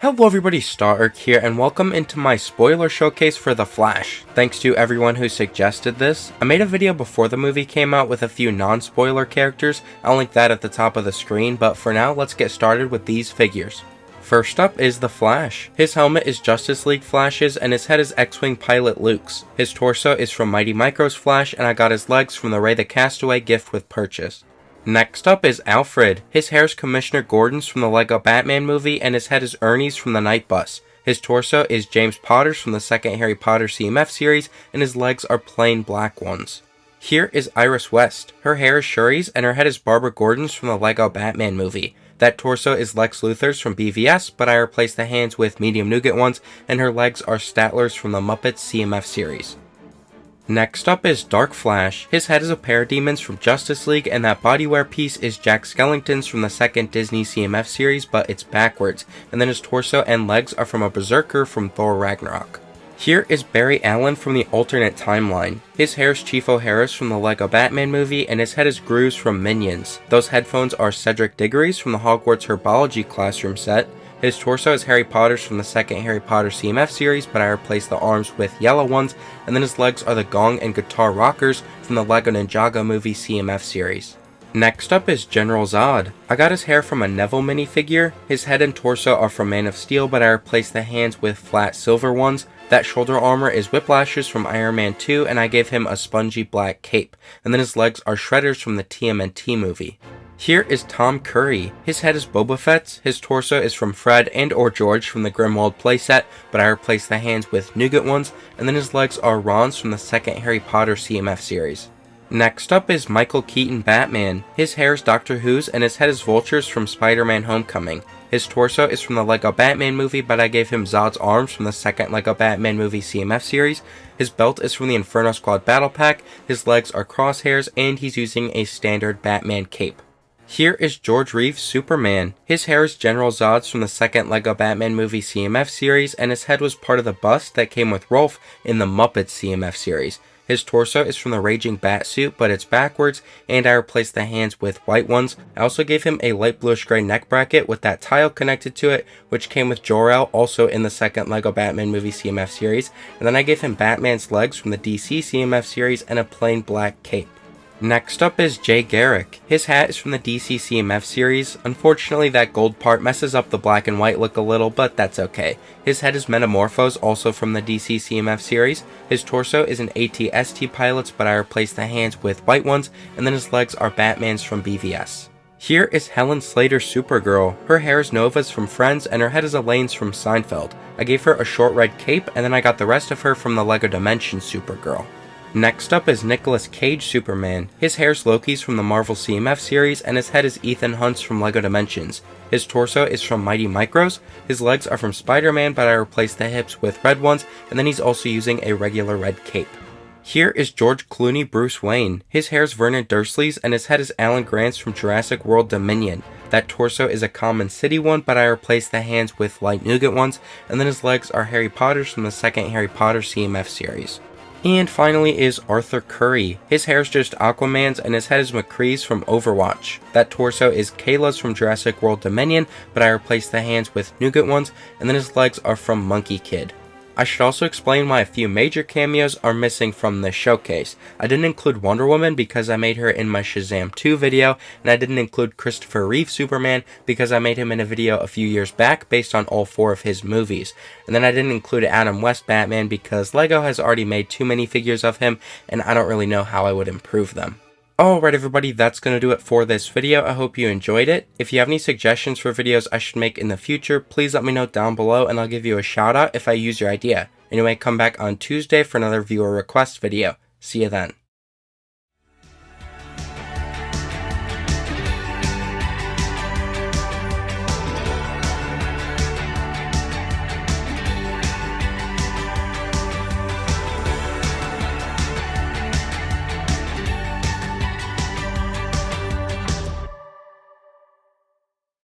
Hello everybody, Stark here, and welcome into my spoiler showcase for The Flash. Thanks to everyone who suggested this. I made a video before the movie came out with a few non-spoiler characters. I'll link that at the top of the screen, but for now, let's get started with these figures. First up is The Flash. His helmet is Justice League Flash's, and his head is X-Wing pilot Luke's. His torso is from Mighty Micro's Flash, and I got his legs from the Ray the Castaway gift with purchase. Next up is Alfred. His hair is Commissioner Gordon's from the Lego Batman movie, and his head is Ernie's from the Night Bus. His torso is James Potter's from the second Harry Potter CMF series, and his legs are plain black ones. Here is Iris West. Her hair is Shuri's, and her head is Barbara Gordon's from the Lego Batman movie. That torso is Lex Luthor's from BVS, but I replaced the hands with medium nougat ones, and her legs are Statler's from the Muppets CMF series. Next up is Dark Flash. His head is a Parademons from Justice League, and that bodywear piece is Jack Skellington's from the second Disney CMF series, but it's backwards, and then his torso and legs are from a Berserker from Thor Ragnarok. Here is Barry Allen from the alternate timeline. His hair is Chief O'Hara's from the Lego Batman movie, and his head is Gru's from Minions. Those headphones are Cedric Diggory's from the Hogwarts Herbology classroom set. His torso is Harry Potter's from the second Harry Potter CMF series, but I replaced the arms with yellow ones, and then his legs are the Gong and Guitar Rockers from the Lego Ninjago movie CMF series. Next up is General Zod. I got his hair from a Neville minifigure. His head and torso are from Man of Steel, but I replaced the hands with flat silver ones. That shoulder armor is Whiplash's from Iron Man 2, and I gave him a spongy black cape, and then his legs are Shredder's from the TMNT movie. Here is Tom Curry. His head is Boba Fett's, his torso is from Fred and or George from the Grimwald playset, but I replaced the hands with nougat ones, and then his legs are Ron's from the second Harry Potter CMF series. Next up is Michael Keaton Batman. His hair is Doctor Who's, and his head is Vulture's from Spider-Man Homecoming. His torso is from the Lego Batman movie, but I gave him Zod's arms from the second Lego Batman movie CMF series. His belt is from the Inferno Squad Battle Pack, his legs are crosshairs, and he's using a standard Batman cape. Here is George Reeves' Superman. His hair is General Zod's from the second Lego Batman movie CMF series, and his head was part of the bust that came with Rolf in the Muppets CMF series. His torso is from the Raging Bat suit, but it's backwards, and I replaced the hands with white ones. I also gave him a light bluish gray neck bracket with that tile connected to it, which came with Jor-El, also in the second Lego Batman movie CMF series, and then I gave him Batman's legs from the DC CMF series and a plain black cape. Next up is Jay Garrick. His hat is from the DC CMF series. Unfortunately, that gold part messes up the black and white look a little, but that's okay. His head is Metamorphose, also from the DC CMF series. His torso is an AT-ST Pilots, but I replaced the hands with white ones, and then his legs are Batman's from BVS. Here is Helen Slater's Supergirl. Her hair is Nova's from Friends, and her head is Elaine's from Seinfeld. I gave her a short red cape, and then I got the rest of her from the Lego Dimensions Supergirl. Next up is Nicolas Cage Superman. His hair's Loki's from the Marvel CMF series, and his head is Ethan Hunt's from Lego Dimensions. His torso is from Mighty Micro's, his legs are from Spider-Man, but I replaced the hips with red ones, and then he's also using a regular red cape. Here is George Clooney Bruce Wayne. His hair's Vernon Dursley's, and his head is Alan Grant's from Jurassic World Dominion. That torso is a Common City one, but I replaced the hands with light nougat ones, and then his legs are Harry Potter's from the second Harry Potter CMF series. And finally is Arthur Curry. His hair is just Aquaman's, and his head is McCree's from Overwatch. That torso is Kayla's from Jurassic World Dominion, but I replaced the hands with nougat ones, and then his legs are from Monkey Kid. I should also explain why a few major cameos are missing from this showcase. I didn't include Wonder Woman because I made her in my Shazam 2 video, and I didn't include Christopher Reeve Superman because I made him in a video a few years back based on all 4 of his movies. And then I didn't include Adam West Batman because LEGO has already made too many figures of him, and I don't really know how I would improve them. Alright everybody, that's going to do it for this video. I hope you enjoyed it. If you have any suggestions for videos I should make in the future, please let me know down below and I'll give you a shout out if I use your idea. Anyway, come back on Tuesday for another viewer request video. See you then.